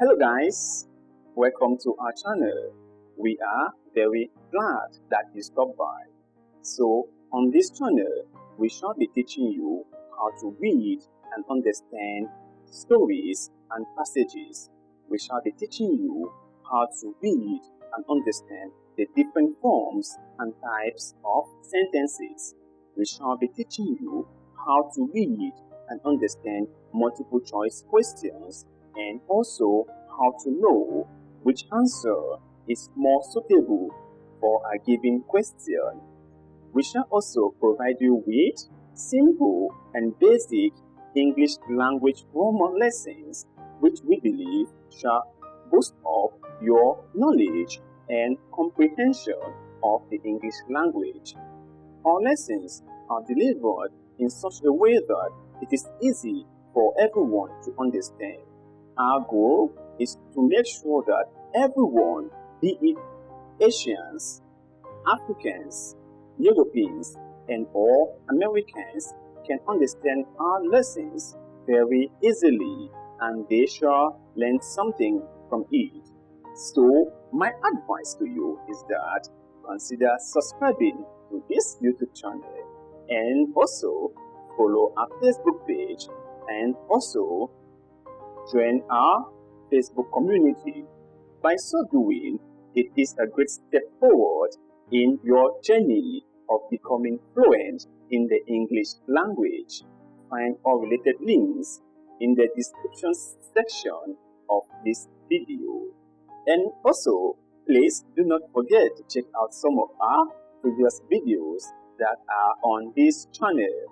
Hello guys, welcome to our channel. We are very glad that you stopped by. So on this channel, we shall be teaching you how to read and understand stories and passages. We shall be teaching you how to read and understand the different forms and types of sentences. We shall be teaching you how to read and understand multiple choice questions, and also how to know which answer is more suitable for a given question. We shall also provide you with simple and basic English language grammar lessons, which we believe shall boost up your knowledge and comprehension of the English language. Our lessons are delivered in such a way that it is easy for everyone to understand. Our goal is to make sure that everyone, be it Asians, Africans, Europeans, and all Americans, can understand our lessons very easily, and they shall learn something from it. So, my advice to you is that consider subscribing to this YouTube channel, and also follow our Facebook page, and also join our Facebook community. By so doing, it is a great step forward in your journey of becoming fluent in the English language. Find all related links in the description section of this video. And also, please do not forget to check out some of our previous videos that are on this channel.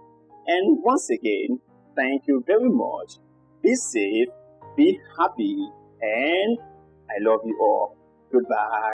And once again, thank you very much. Be safe, be happy, and I love you all. Goodbye.